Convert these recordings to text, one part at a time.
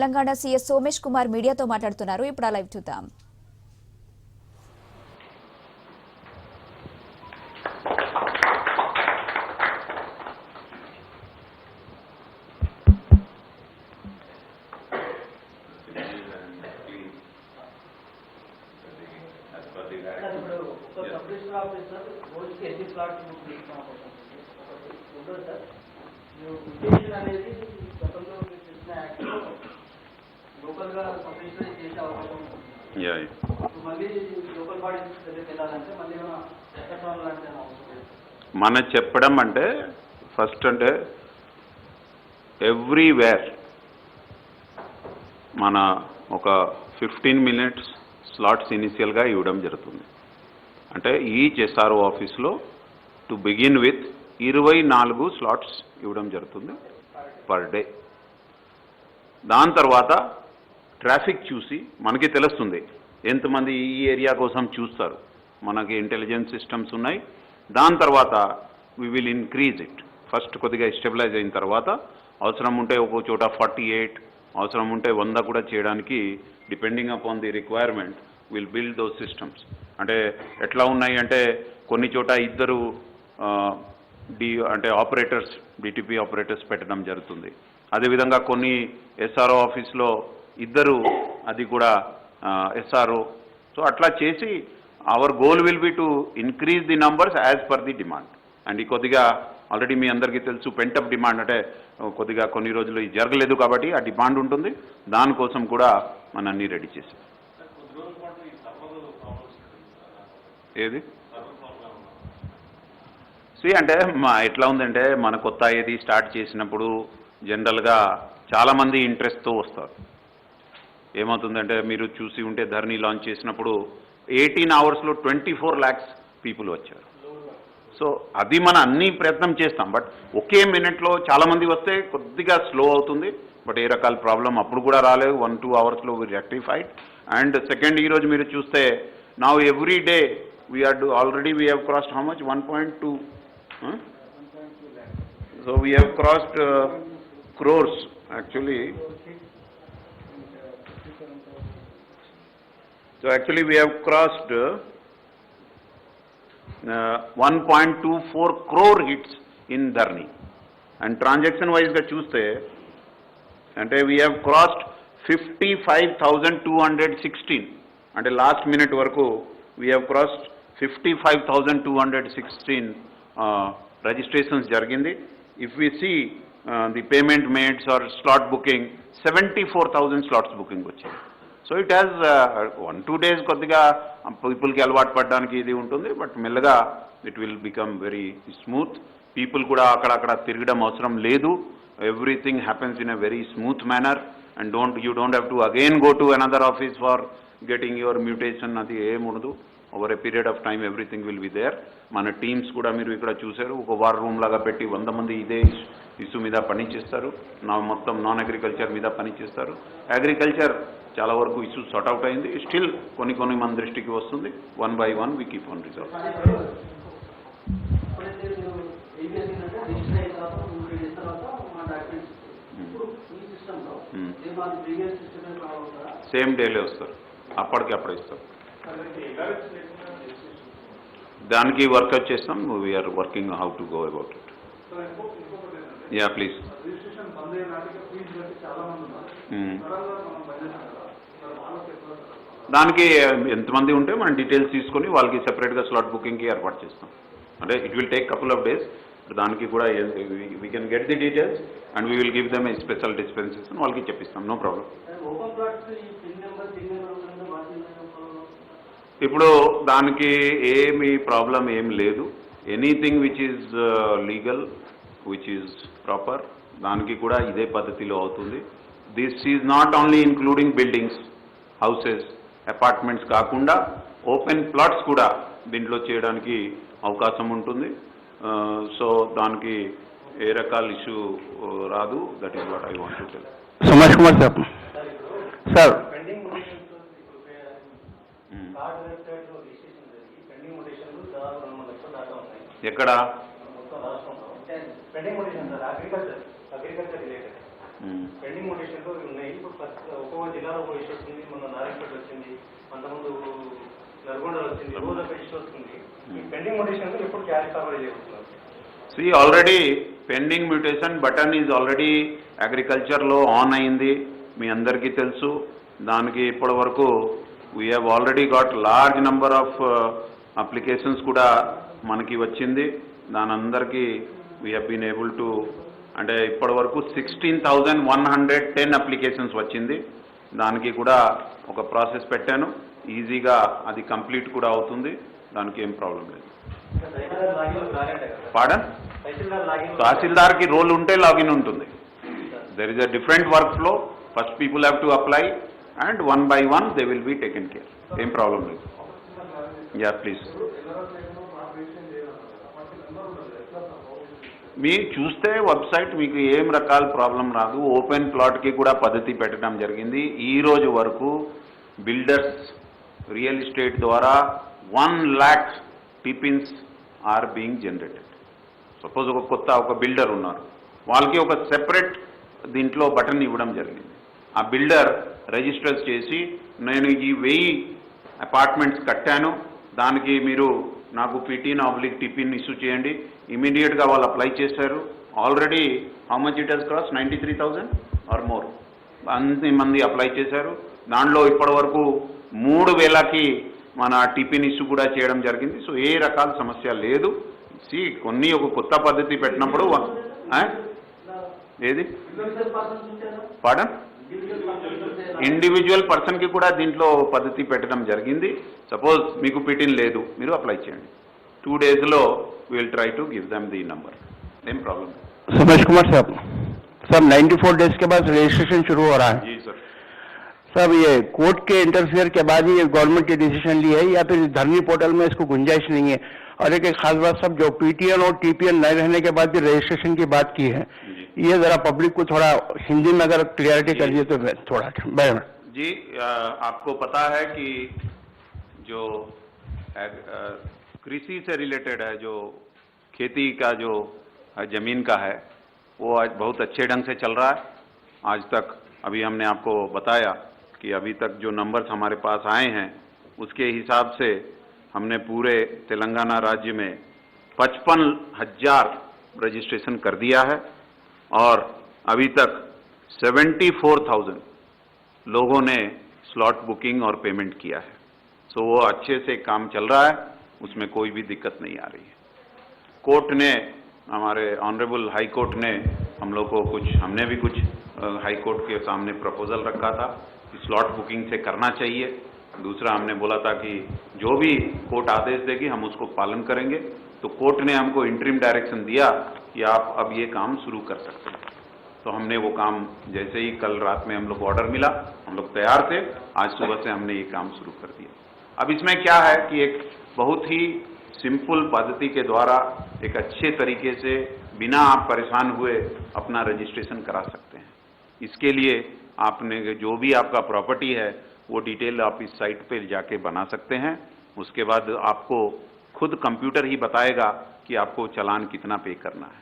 Telangana CS Somesh Kumar మీడియాతో మాట్లాడుతున్నారు. ఇప్పుడు ఆ లైవ్ చూద్దాం. మన చెప్పడం అంటే ఫస్ట్ అంటే ఎవ్రీవేర్ మన ఒక 15 minutes స్లాట్స్ ఇనిషియల్గా ఇవ్వడం జరుగుతుంది. అంటే ఈచ్ ఎస్ఆర్ఓ ఆఫీస్లో టు బిగిన్ విత్ 24 స్లాట్స్ ఇవ్వడం జరుగుతుంది పర్ డే. దాని తర్వాత ట్రాఫిక్ చూసి మనకి తెలుస్తుంది ఎంతమంది ఈ ఏరియా కోసం చూస్తారు. మనకి ఇంటెలిజెన్స్ సిస్టమ్స్ ఉన్నాయి. దాని తర్వాత we will increase it. First కొద్దిగా స్టెబిలైజ్ అయిన తర్వాత అవసరం ఉంటే ఒక చోట 48, అవసరం ఉంటే 100 కూడా చేయడానికి depending upon the requirement will build those systems. అంటే ఎట్లా ఉన్నాయి అంటే కొన్ని చోట ఇద్దరు అంటే ఆపరేటర్స్, డిటిపి ఆపరేటర్స్ పెట్టడం జరుగుతుంది. అదేవిధంగా కొన్ని ఎస్ఆర్ఓ ఆఫీస్లో ఇద్దరు, అది కూడా ఎస్ఆర్ఓ. సో అట్లా చేసి hour goal will be to increase the numbers as per the demand. And ఈ కొద్దిగా ఆల్రెడీ మీ అందరికీ తెలుసు పెంటప్ డిమాండ్, అంటే కొద్దిగా కొన్ని రోజులు ఇది జరగలేదు కాబట్టి ఆ డిమాండ్ ఉంటుంది. దానికోసం కూడా మనం అన్నీ రెడీ చేసాం. ఏది అంటే ఎట్లా ఉందంటే మన కొత్త ఏది స్టార్ట్ చేసినప్పుడు జనరల్గా చాలామంది ఇంట్రెస్ట్తో వస్తారు. ఏమవుతుందంటే మీరు చూసి ఉంటే ధర్నీ లాంచ్ చేసినప్పుడు 18 hours 24 lakhs పీపుల్ వచ్చారు. సో అది మన అన్ని ప్రయత్నం చేస్తాం. బట్ ఒకే మినిట్లో చాలామంది వస్తే కొద్దిగా స్లో అవుతుంది. బట్ ఏ రకాల ప్రాబ్లం అప్పుడు కూడా రాలేదు. 1-2 hours we rectified. And second, ఈరోజు మీరు చూస్తే now every day already we have crossed how much 1.2. So we have crossed crores actually. So actually we have crossed 1.24 crore hits in Dharni. And transaction wise ga chuste ante we have crossed 55,216. And last minute varaku we have crossed 55,216 registrations jarigindi. If we see the payment made or slot booking, 74,000 slots booking వచ్చాయి. So it has 1-2 days కొద్దిగా పీపుల్కి అలవాటు పడడానికి ఇది ఉంటుంది. But మెల్లగా it will become very smooth. People కూడా అక్కడక్కడ తిరగడం అవసరం లేదు. Everything happens in a very smooth manner. And you don't have to again go to another office for getting your mutation. అది ఏముండదు. Over a period of time everything will be there. మన teams కూడా మీరు ఇక్కడ చూశారు, ఒక war room లాగా పెట్టి 100 మంది ఇదే ఇష్యూ మీద పనిచేస్తారు. మొత్తం నాన్ అగ్రికల్చర్ మీద పనిచేస్తారు. అగ్రికల్చర్ చాలా వరకు ఇష్యూస్ సార్ట్ అవుట్ అయింది. స్టిల్ కొన్ని మన దృష్టికి వస్తుంది. 1 by 1 we keep on resolve. Same డేలే వస్తారు, అప్పటికి అప్పుడే ఇస్తారు. దానికి వర్కౌట్ చేస్తాం. We're working how to go about it. Yeah please. దానికి ఎంతమంది ఉంటే మనం డీటెయిల్స్ తీసుకొని వాళ్ళకి సెపరేట్గా స్లాట్ బుకింగ్కి ఏర్పాటు చేస్తాం. అంటే it will take couple of days. దానికి కూడా we can get the details and we will give them A special dispensation వాళ్ళకి చెప్పిస్తాం. No problem. ఇప్పుడు దానికి ఏమి ప్రాబ్లం ఏం లేదు. Anything which is legal, which is proper, దానికి కూడా ఇదే పద్ధతిలో అవుతుంది. This is not only including buildings, houses, apartments కాకుండా ఓపెన్ ప్లాట్స్ కూడా దీంట్లో చేయడానికి అవకాశం ఉంటుంది. సో దానికి ఏ రకాల ఇష్యూ రాదు. That is what I want to tell. Somesh Kumar sir. ఎక్కడ పెండింగ్ నోటిఫికేషన్లు ఉన్నాయి. ఇప్పుడు ఒక్కొక్క జిల్లాలో ఒక ఇష్యూ వస్తుంది. మొన్న నారాయణపేట వచ్చింది, అంతకుముందు నల్గొండలో వచ్చింది, రోజు ఒక ఇష్యూ వస్తుంది. పెండింగ్ నోటిఫికేషన్లు ఎప్పుడు క్యాష్ కవరేజ్ చేస్తున్నారు? See, already pending mutation button is already agriculture లో ఆన్ అయింది, మీ అందరికీ తెలుసు. దానికి ఇప్పటి వరకు we have already got large number of applications కూడా మనకి వచ్చింది. దాని అందరికీ we have been able to, అంటే ఇప్పటి వరకు 16,110 అప్లికేషన్స్ వచ్చింది. దానికి కూడా ఒక ప్రాసెస్ పెట్టాను, ఈజీగా అది కంప్లీట్ కూడా అవుతుంది, దానికి ఏం ప్రాబ్లం లేదు. పాడన్ తహసీల్దార్కి రోల్ ఉంటే లాగిన్ ఉంటుంది. There is a different work flow. First people have to apply and one by one they will be taken care. ఏం ప్రాబ్లం లేదు. Yeah please. మీ చూస్తే వెబ్సైట్ మీకు ఏం రకాల ప్రాబ్లం రాదు. ఓపెన్ ప్లాట్కి కూడా పద్ధతి పెట్టడం జరిగింది. ఈ రోజు వరకు బిల్డర్స్ రియల్ ఎస్టేట్ ద్వారా 1 lakh TPINs are being generated. Suppose ఒక బిల్డర్ ఉన్నారు, వాళ్ళకి ఒక సెపరేట్ దీంట్లో బటన్ ఇవ్వడం జరిగింది. ఆ బిల్డర్ రిజిస్టర్స్ చేసి నేను ఈ 1000 అపార్ట్మెంట్స్ కట్టాను, దానికి మీరు నాకు పిటిన్/టిపిన్ ఇష్యూ చేయండి. ఇమీడియట్గా వాళ్ళు అప్లై చేశారు. Already how much it has cost? 93,000 or more. అన్ని మంది అప్లై చేశారు. దాంట్లో ఇప్పటి వరకు 3,000కి మన టిపిన్ ఇష్యూ కూడా చేయడం జరిగింది. సో ఏ రకాల సమస్య లేదు. కొన్ని ఒక కొత్త పద్ధతి పెట్టినప్పుడు ఏది పాడన్ ఇండివిజువల్ పర్సన్కి కూడా దీంట్లో పద్ధతి పెట్టడం జరిగింది. సపోజ్ మీకు పిటిన్ లేదు, మీరు అప్లై చేయండి. 2 daysలో will try to give them the number. ఏం ప్రాబ్లం? सुमेश कुमार साहब, सर 94 डेज के बाद रजिस्ट्रेशन शुरू हो रहा है. जी सर. सब ये कोर्ट के इंटरफेयर के बाद ही ये गवर्नमेंट ने डिसीजन लिया है या फिर धरनी पोर्टल में इसको गुंजाइश नहीं है? और एक खास बात सब, जो पीटीएन और टीपीएन नहीं रहने के बाद भी रजिस्ट्रेशन की बात की है, ये जरा पब्लिक को थोड़ा हिंदी में अगर क्लियरिटी कर दिए तो थोड़ा जी. आपको पता है कि जो कृषि से रिलेटेड है, जो खेती का जो जमीन का है, वो आज बहुत अच्छे ढंग से चल रहा है. आज तक अभी हमने आपको बताया कि अभी तक जो नंबर्स हमारे पास आए हैं उसके हिसाब से हमने पूरे तेलंगाना राज्य में 55,000 रजिस्ट्रेशन कर दिया है और अभी तक 74,000 लोगों ने स्लॉट बुकिंग और पेमेंट किया है. सो वो अच्छे से काम चल रहा है, उसमें कोई भी दिक्कत नहीं आ रही है. कोर्ट ने, हमारे ऑनरेबल हाई कोर्ट ने हम लोग को हमने भी कुछ हाई कोर्ट के सामने प्रपोजल रखा था कि स्लॉट बुकिंग से करना चाहिए. दूसरा हमने बोला था कि जो भी कोर्ट आदेश देगी हम उसको पालन करेंगे. तो कोर्ट ने हमको इंटरिम डायरेक्शन दिया कि आप अब ये काम शुरू कर सकते हैं. तो हमने वो काम, जैसे ही कल रात में हम लोग को ऑर्डर मिला, हम लोग तैयार थे, आज सुबह से हमने ये काम शुरू कर दिया. अब इसमें क्या है कि एक बहुत ही सिंपल पद्धति के द्वारा एक अच्छे तरीके से बिना आप परेशान हुए अपना रजिस्ट्रेशन करा सकते हैं. इसके लिए आपने जो भी आपका प्रॉपर्टी है वो डिटेल आप इस साइट पे जाके बना सकते हैं. उसके बाद आपको खुद कंप्यूटर ही बताएगा कि आपको चालान कितना पे करना है.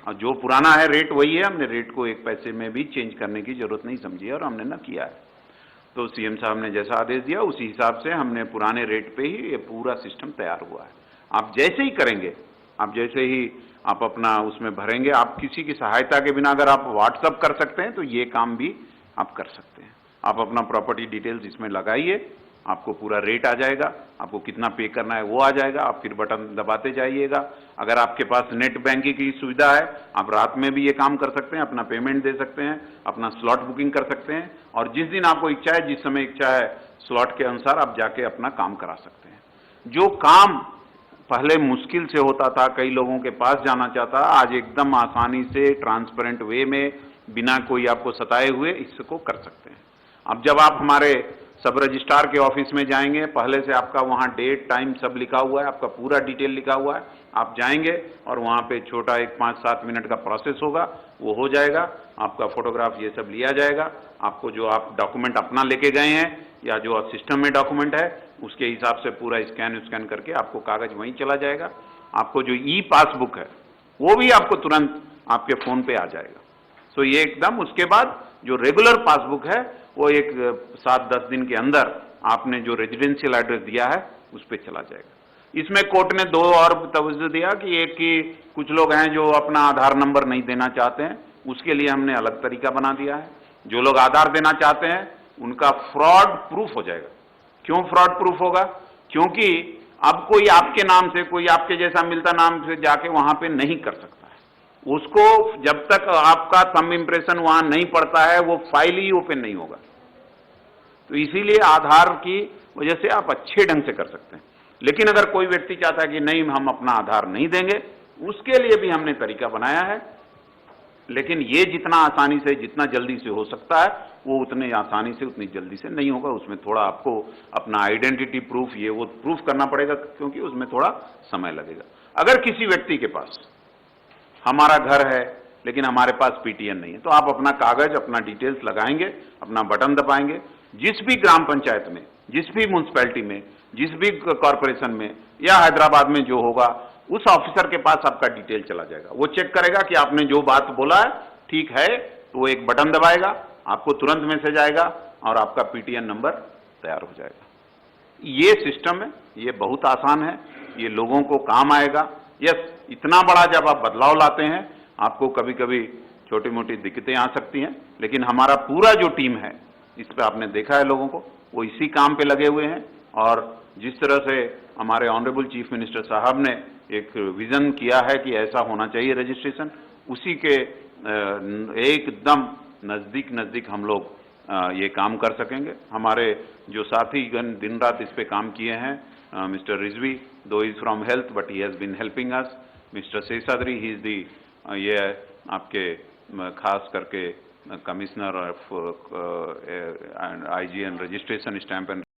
और जो पुराना है रेट वही है, हमने रेट को 1 पैसे में भी चेंज करने की जरूरत नहीं समझी और हमने न किया है. तो सीएम साहब ने जैसा आदेश दिया उसी हिसाब से हमने पुराने रेट पे ही ये पूरा सिस्टम तैयार हुआ है. आप जैसे ही करेंगे, आप जैसे ही आप अपना उसमें भरेंगे, आप किसी की सहायता के बिना अगर आप व्हाट्सअप कर सकते हैं तो ये काम भी आप कर सकते हैं. आप अपना प्रॉपर्टी डिटेल्स इसमें लगाइए, आपको पूरा रेट आ जाएगा, आपको कितना पे करना है वो आ जाएगा. आप फिर बटन दबाते जाइएगा. अगर आपके पास नेट बैंकिंग की सुविधा है, आप रात में भी ये काम कर सकते हैं, अपना पेमेंट दे सकते हैं, अपना स्लॉट बुकिंग कर सकते हैं और जिस दिन आपको इच्छा है, जिस समय इच्छा है, स्लॉट के अनुसार आप जाके अपना काम करा सकते हैं. जो काम पहले मुश्किल से होता था, कई लोगों के पास जाना चाहता, आज एकदम आसानी से ट्रांसपेरेंट वे में बिना कोई आपको सताए हुए इसको कर सकते हैं. अब जब आप हमारे सब रजिस्ट्रार के ऑफिस में जाएंगे, पहले से आपका वहाँ डेट टाइम सब लिखा हुआ है, आपका पूरा डिटेल लिखा हुआ है. आप जाएंगे और वहाँ पे छोटा एक 5-7 मिनट का प्रोसेस होगा, वो हो जाएगा. आपका फोटोग्राफ ये सब लिया जाएगा. आपको जो आप डॉक्यूमेंट अपना लेके गए हैं या जो सिस्टम में डॉक्यूमेंट है उसके हिसाब से पूरा स्कैन करके आपको कागज वहीं चला जाएगा. आपको जो ई पासबुक है वो भी आपको तुरंत आपके फ़ोन पे आ जाएगा. सो ये एकदम, उसके बाद जो रेगुलर पासबुक है वो एक 7-10 दिन के अंदर आपने जो रेजिडेंशियल एड्रेस दिया है उस पर चला जाएगा। इसमें कोर्ट ने 2 और तवज्जो दिया कि एक कि कुछ लोग हैं जो अपना आधार नंबर नहीं देना चाहते हैं, उसके लिए हमने अलग तरीका बना दिया है। जो लोग आधार देना चाहते हैं उनका फ्रॉड प्रूफ हो जाएगा। क्यों फ्रॉड प्रूफ होगा? क्योंकि अब कोई आपके नाम से, कोई आपके जैसा मिलता नाम से जाके वहां पे नहीं कर सकता है। उसको जब तक आपका थंब इंप्रेशन वहां नहीं पड़ता है वो फाइल ही ओपन नहीं होगा। तो इसीलिए आधार की वजह से आप अच्छे ढंग से कर सकते हैं। लेकिन अगर कोई व्यक्ति चाहता है कि नहीं हम अपना आधार नहीं देंगे, उसके लिए भी हमने तरीका बनाया है। लेकिन ये जितना आसानी से, जितना जल्दी से हो सकता है वो उतने आसानी से, उतनी जल्दी से नहीं होगा। उसमें थोड़ा आपको अपना आइडेंटिटी प्रूफ ये वो प्रूफ करना पड़ेगा, क्योंकि उसमें थोड़ा समय लगेगा। अगर किसी व्यक्ति के पास हमारा घर है लेकिन हमारे पास पीटीएन नहीं है, तो आप अपना कागज, अपना डिटेल्स लगाएंगे, अपना बटन दबाएंगे, जिस भी ग्राम पंचायत में, जिस भी म्युनिसिपैलिटी में, जिस भी कॉरपोरेशन में या हैदराबाद में जो होगा, उस ऑफिसर के पास आपका डिटेल चला जाएगा। वो चेक करेगा कि आपने जो बात बोला है ठीक है, तो वो एक बटन दबाएगा, आपको तुरंत मैसेज आएगा और आपका पीटीएन नंबर तैयार हो जाएगा। ये सिस्टम है, ये बहुत आसान है, ये लोगों को काम आएगा। यस, इतना बड़ा जब आप बदलाव लाते हैं आपको कभी कभी छोटी मोटी दिक्कतें आ सकती हैं, लेकिन हमारा पूरा जो टीम है इस पे आपने देखा है लोगों को, वो इसी काम पे लगे हुए हैं। और जिस तरह से हमारे ऑनरेबल चीफ मिनिस्टर साहब ने एक विजन किया है कि ऐसा होना चाहिए रजिस्ट्रेशन, उसी के एकदम नजदीक हम लोग ये काम कर सकेंगे। हमारे जो साथीगण दिन रात इस पे काम किए हैं, mister Rizvi though is from health but he has been helping us, mister Seshadri he is the, ये आपके खास करके commissioner of IG and registration stamp and